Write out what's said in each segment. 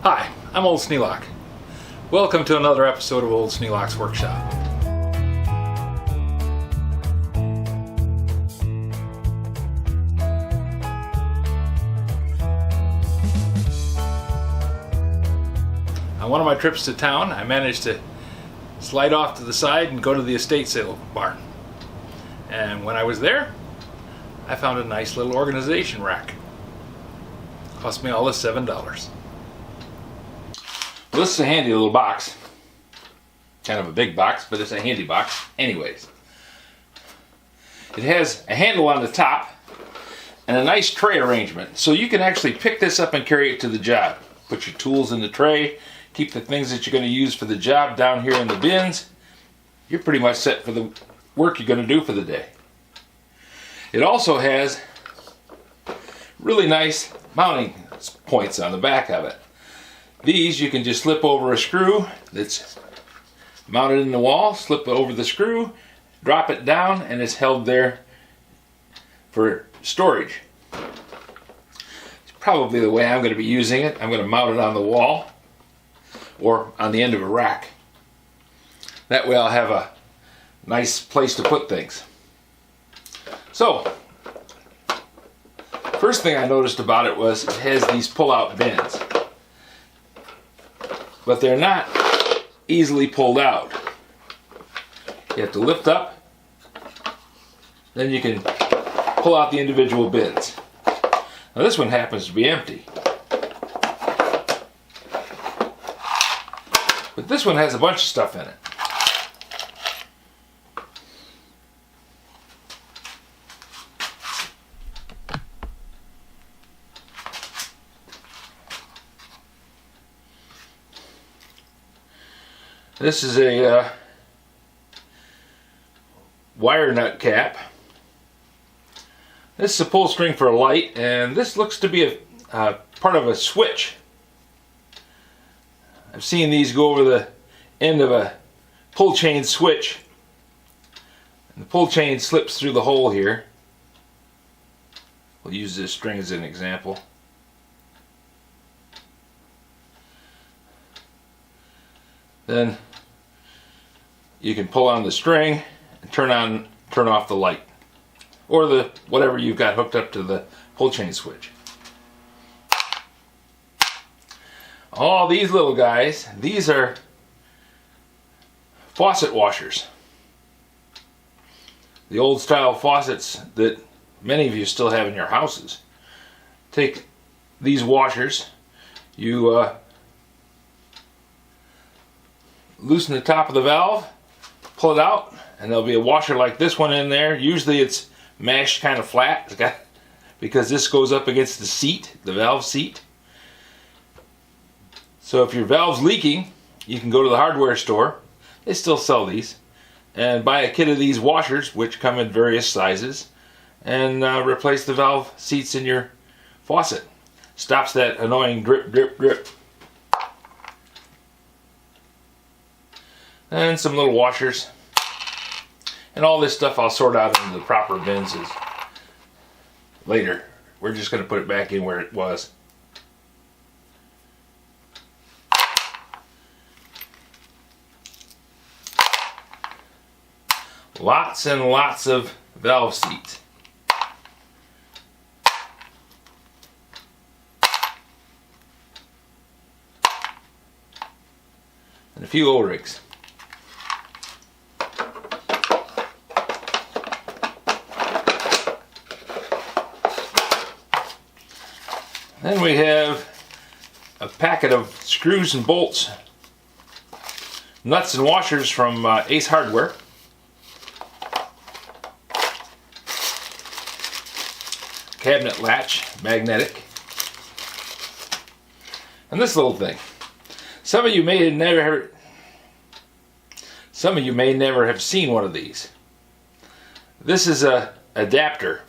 Hi, I'm Old Sneelock. Welcome to another episode of Old Sneelock's Workshop. On one of my trips to town, I managed to slide off to the side and go to the estate sale barn. And when I was there, I found a nice little organization rack. Cost me all of $7. Well, this is a handy little box. Kind of a big box, but it's a handy box anyways. It has a handle on the top and a nice tray arrangement. So you can actually pick this up and carry it to the job. Put your tools in the tray, keep the things that you're going to use for the job down here in the bins. You're pretty much set for the work you're going to do for the day. It also has really nice mounting points on the back of it. These you can just slip over a screw that's mounted in the wall, slip it over the screw, drop it down, and it's held there for storage. It's probably the way I'm going to be using it. I'm going to mount it on the wall or on the end of a rack. That way I'll have a nice place to put things. So, first thing I noticed about it was it has these pull-out bins. But they're not easily pulled out. You have to lift up, then you can pull out the individual bins. Now this one happens to be empty. But this one has a bunch of stuff in it. This is a wire nut cap. This is a pull string for a light, and this looks to be a part of a switch. I've seen these go over the end of a pull chain switch, and the pull chain slips through the hole here. We'll use this string as an example. Then you can pull on the string and turn off the light, or the whatever you've got hooked up to the pull chain switch. All these little guys, these are faucet washers. The old style faucets that many of you still have in your houses. Take these washers, you loosen the top of the valve, pull it out, and there'll be a washer like this one in there. Usually it's mashed kind of flat because this goes up against the seat, the valve seat. So if your valve's leaking, you can go to the hardware store, they still sell these, and buy a kit of these washers, which come in various sizes, and replace the valve seats in your faucet. Stops that annoying drip, drip, drip. And some little washers. And all this stuff I'll sort out into the proper bins later. We're just going to put it back in where it was. Lots and lots of valve seats. And a few O-rings. Then we have a packet of screws and bolts, nuts and washers from Ace Hardware. Cabinet latch, magnetic. And this little thing. Some of you may never have seen one of these. This is an adapter.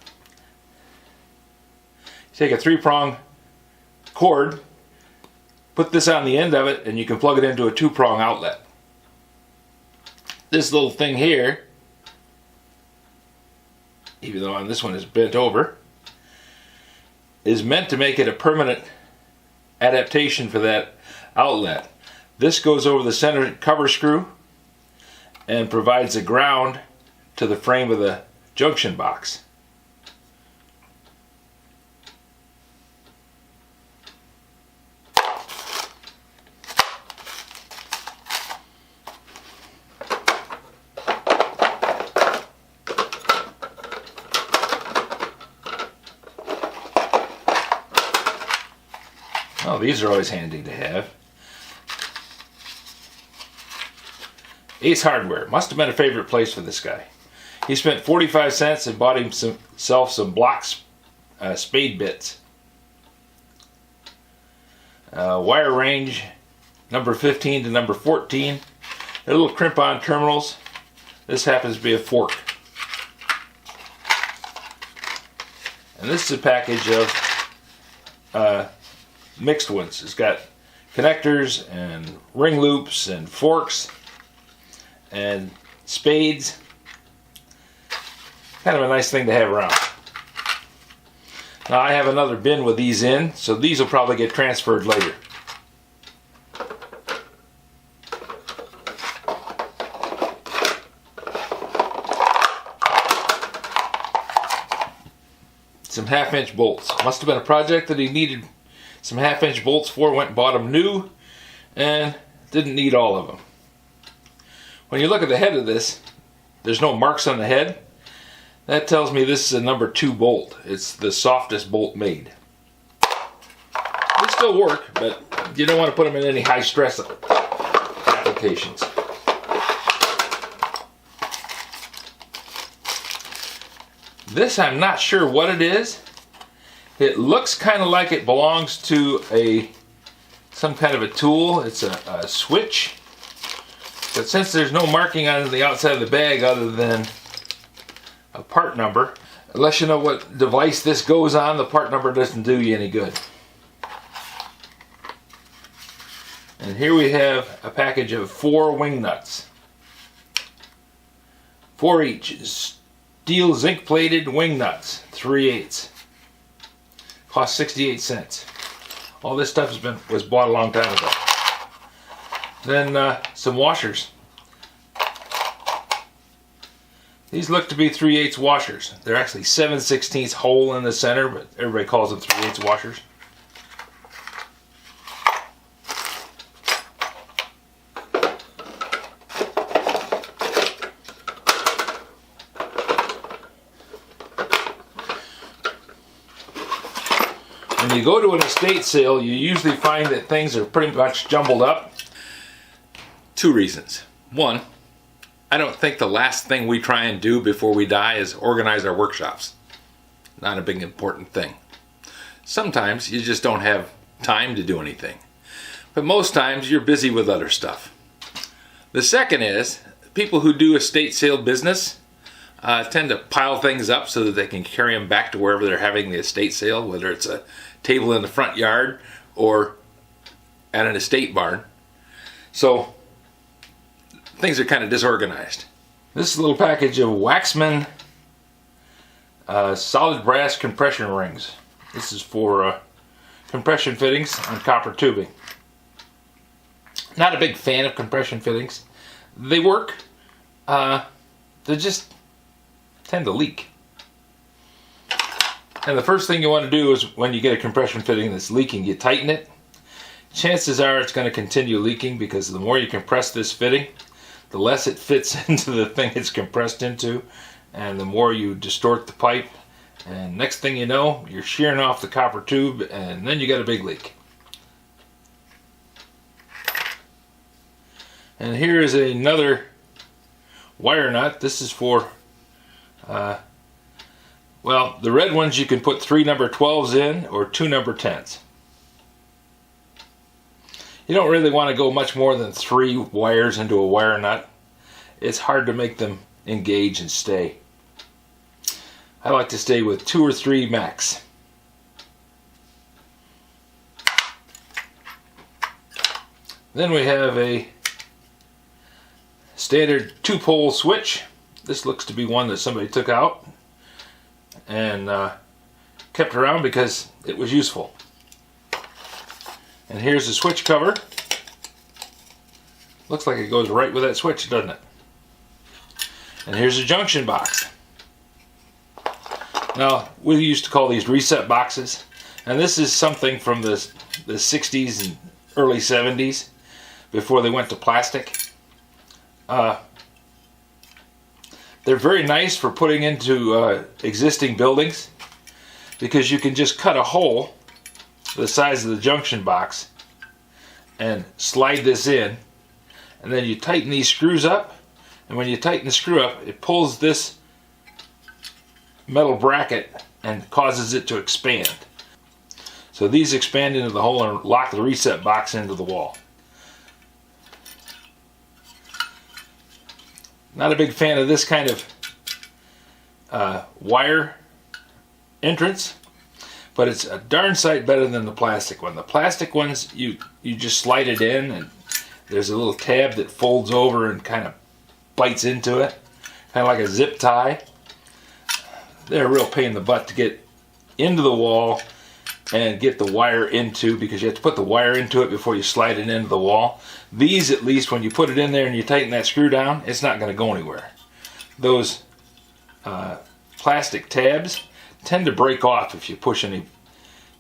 Take a 3-prong cord, put this on the end of it, and you can plug it into a 2-prong outlet. This little thing here, even though on this one is bent over, is meant to make it a permanent adaptation for that outlet. This goes over the center cover screw and provides a ground to the frame of the junction box. Oh, these are always handy to have. Ace Hardware must have been a favorite place for this guy. He spent 45 cents and bought himself some blocks, spade bits. Wire range number 15 to number 14. They're little crimp-on terminals. This happens to be a fork. And this is a package of mixed ones. It's got connectors and ring loops and forks and spades. Kind of a nice thing to have around. Now I have another bin with these in, so these will probably get transferred later. Some 1/2-inch bolts. Must have been a project that he needed some 1/2-inch bolts for. Went and bought them new and didn't need all of them. When you look at the head of this, there's no marks on the head. That tells me this is a number 2 bolt. It's the softest bolt made. They still work, but you don't want to put them in any high stress applications. This, I'm not sure what it is. It looks kind of like it belongs to some kind of a tool. It's a switch. But since there's no marking on the outside of the bag other than a part number, unless you know what device this goes on, the part number doesn't do you any good. And here we have a package of 4 wing nuts. 4 each. Steel zinc plated wing nuts, 3/8. Cost 68 cents. All this stuff was bought a long time ago. Then some washers. These look to be 3/8 washers. They're actually 7/16 hole in the center, but everybody calls them 3/8 washers. When you go to an estate sale, you usually find that things are pretty much jumbled up. 2 reasons. 1, I don't think the last thing we try and do before we die is organize our workshops. Not a big important thing. Sometimes you just don't have time to do anything. But most times you're busy with other stuff. The second is, people who do estate sale business tend to pile things up so that they can carry them back to wherever they're having the estate sale, whether it's a table in the front yard or at an estate barn. So things are kind of disorganized. This is a little package of Waxman solid brass compression rings. This is for compression fittings on copper tubing. Not a big fan of compression fittings. They work. They just tend to leak. And the first thing you want to do is when you get a compression fitting that's leaking, you tighten it. Chances are it's going to continue leaking because the more you compress this fitting, the less it fits into the thing it's compressed into, and the more you distort the pipe, and next thing you know, you're shearing off the copper tube, and then you got a big leak. And here is another wire nut. This is for well, the red ones you can put 3 number 12s in or 2 number 10s. You don't really want to go much more than 3 wires into a wire nut. It's hard to make them engage and stay. I like to stay with 2 or 3 max. Then we have a standard 2-pole switch. This looks to be one that somebody took out and kept around because it was useful. And here's the switch cover. Looks like it goes right with that switch, doesn't it? And here's the junction box. Now, we used to call these reset boxes, and this is something from the 60s and early 70s before they went to plastic. They're very nice for putting into existing buildings because you can just cut a hole the size of the junction box and slide this in, and then you tighten these screws up, and when you tighten the screw up, it pulls this metal bracket and causes it to expand. So these expand into the hole and lock the reset box into the wall. Not a big fan of this kind of wire entrance, but it's a darn sight better than the plastic one. The plastic ones, you just slide it in, and there's a little tab that folds over and kind of bites into it, kind of like a zip tie. They're a real pain in the butt to get into the wall and get the wire into, because you have to put the wire into it before you slide it into the wall. These, at least, when you put it in there and you tighten that screw down, it's not going to go anywhere. Those plastic tabs tend to break off if you push any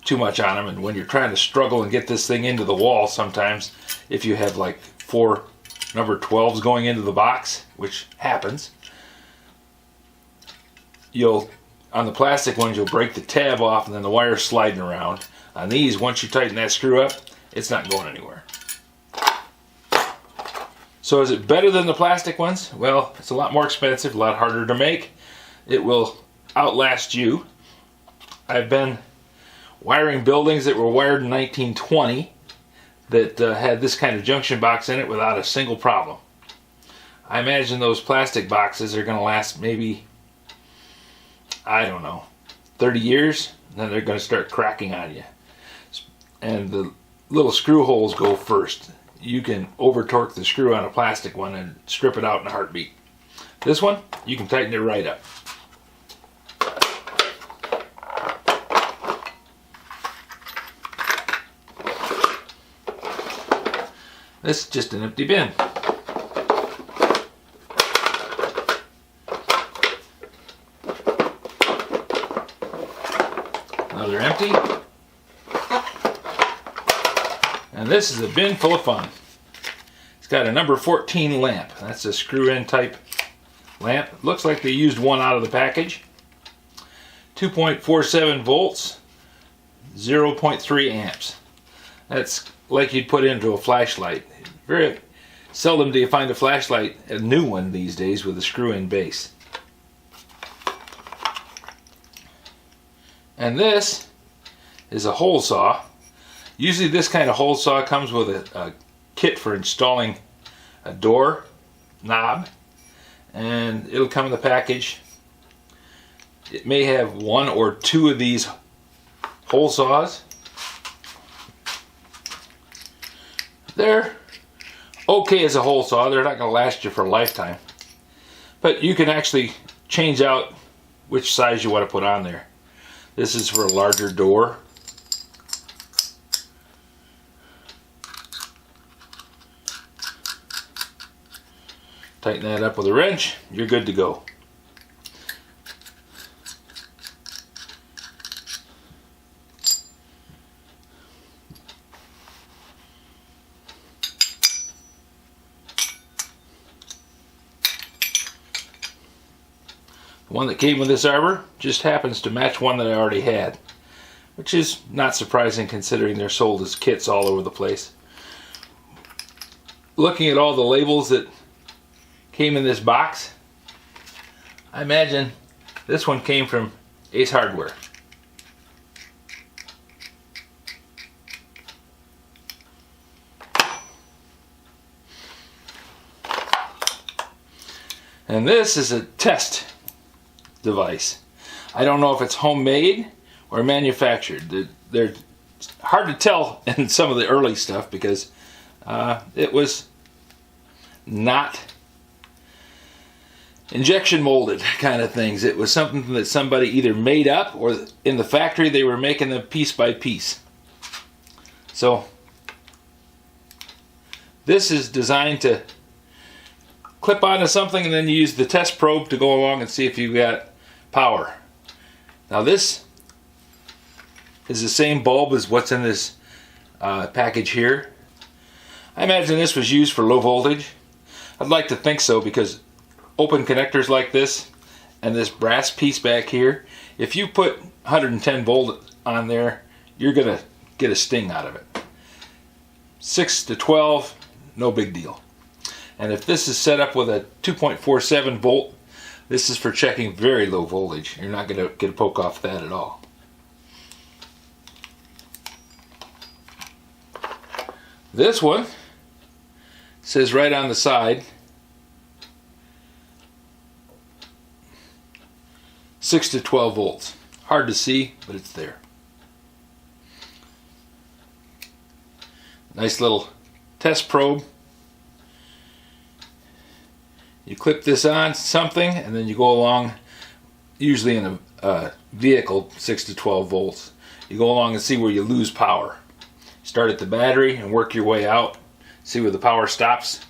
too much on them, and when you're trying to struggle and get this thing into the wall, sometimes if you have like 4 number 12s going into the box, which happens, on the plastic ones you'll break the tab off and then the wire's sliding around. On these, once you tighten that screw up, it's not going anywhere. So is it better than the plastic ones? Well, it's a lot more expensive, a lot harder to make. It will outlast you. I've been wiring buildings that were wired in 1920 that had this kind of junction box in it without a single problem. I imagine those plastic boxes are going to last maybe, I don't know, 30 years, and then they're going to start cracking on you. And the little screw holes go first. You can over torque the screw on a plastic one and strip it out in a heartbeat. This one, you can tighten it right up. This is just an empty bin. Another empty. And this is a bin full of fun. It's got a number 14 lamp. That's a screw-in type lamp. Looks like they used one out of the package. 2.47 volts, 0.3 amps. That's like you'd put into a flashlight. Very seldom do you find a flashlight, a new one these days, with a screw-in base. And this is a hole saw. Usually this kind of hole saw comes with a kit for installing a door knob, and it'll come in the package. It may have 1 or 2 of these hole saws. They're okay as a hole saw. They're not going to last you for a lifetime. But you can actually change out which size you want to put on there. This is for a larger door. Tighten that up with a wrench, you're good to go. The one that came with this arbor just happens to match one that I already had, which is not surprising considering they're sold as kits all over the place. Looking at all the labels that came in this box, I imagine this one came from Ace Hardware. And this is a test device. I don't know if it's homemade or manufactured. They're hard to tell in some of the early stuff because it was not injection molded kind of things. It was something that somebody either made up or in the factory they were making them piece by piece. So This is designed to clip onto something, and then you use the test probe to go along and see if you've got power. Now this is the same bulb as what's in this package here. I imagine this was used for low voltage. I'd like to think so, because open connectors like this and this brass piece back here, if you put 110 volt on there, you're gonna get a sting out of it. 6 to 12, no big deal. And if this is set up with a 2.47 volt, this is for checking very low voltage. You're not gonna get a poke off that at all. This one says right on the side 6 to 12 volts. Hard to see, but it's there. Nice little test probe. You clip this on something, and then you go along, usually in a vehicle, 6 to 12 volts. You go along and see where you lose power. Start at the battery and work your way out. See where the power stops.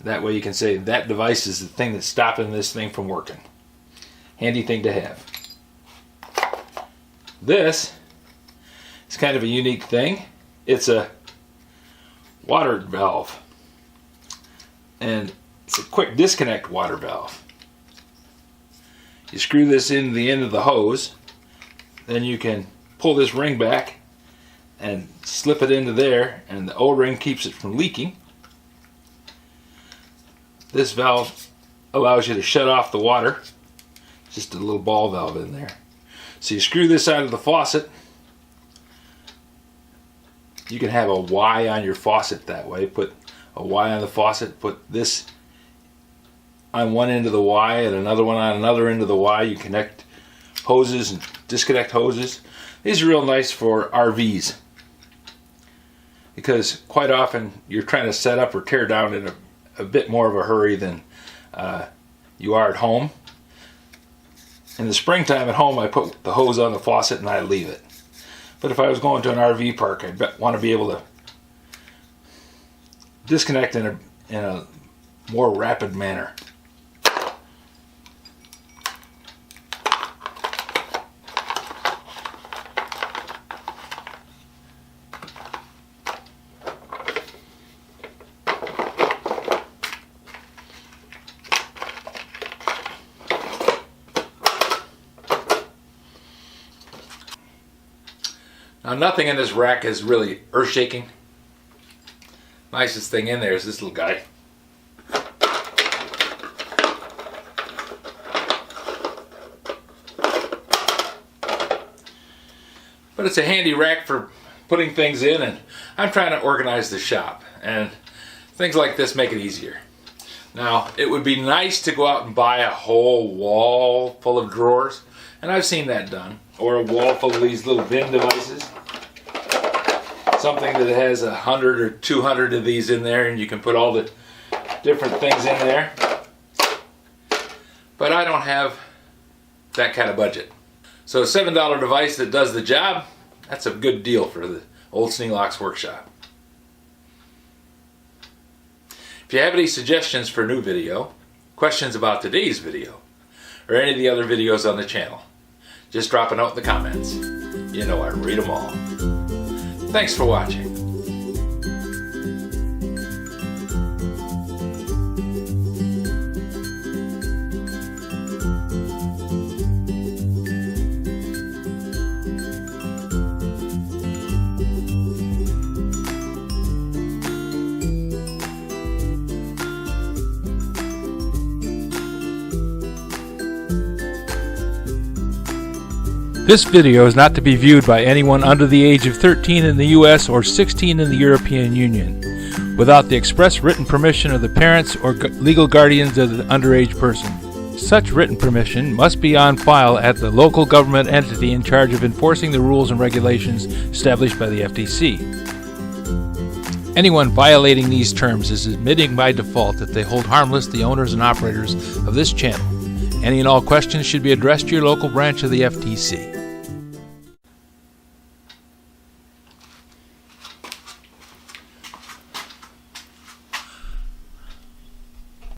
That way you can say that device is the thing that's stopping this thing from working. Handy thing to have. This is kind of a unique thing. It's a water valve, and it's a quick disconnect water valve. You screw this in the end of the hose, then you can pull this ring back and slip it into there, and the O-ring keeps it from leaking. This valve allows you to shut off the water. Just a little ball valve in there. So you screw this out of the faucet. You can have a Y on your faucet that way. Put a Y on the faucet, put this on one end of the Y and another one on another end of the Y. You connect hoses and disconnect hoses. These are real nice for RVs, because quite often you're trying to set up or tear down in a bit more of a hurry than you are at home. In the springtime at home, I put the hose on the faucet and I leave it. But if I was going to an RV park, I'd want to be able to disconnect in a more rapid manner. Now, nothing in this rack is really earth-shaking. Nicest thing in there is this little guy. But it's a handy rack for putting things in, and I'm trying to organize the shop, and things like this make it easier. Now, it would be nice to go out and buy a whole wall full of drawers, and I've seen that done, or a wall full of these little bin devices. Something that has 100 or 200 of these in there, and you can put all the different things in there. But I don't have that kind of budget. So a $7 device that does the job, that's a good deal for the old Sneelock's workshop. If you have any suggestions for a new video, questions about today's video, or any of the other videos on the channel, just drop a note in the comments. You know I read them all. Thanks for watching. This video is not to be viewed by anyone under the age of 13 in the U.S. or 16 in the European Union, without the express written permission of the parents or legal guardians of the underage person. Such written permission must be on file at the local government entity in charge of enforcing the rules and regulations established by the FTC. Anyone violating these terms is admitting by default that they hold harmless the owners and operators of this channel. Any and all questions should be addressed to your local branch of the FTC.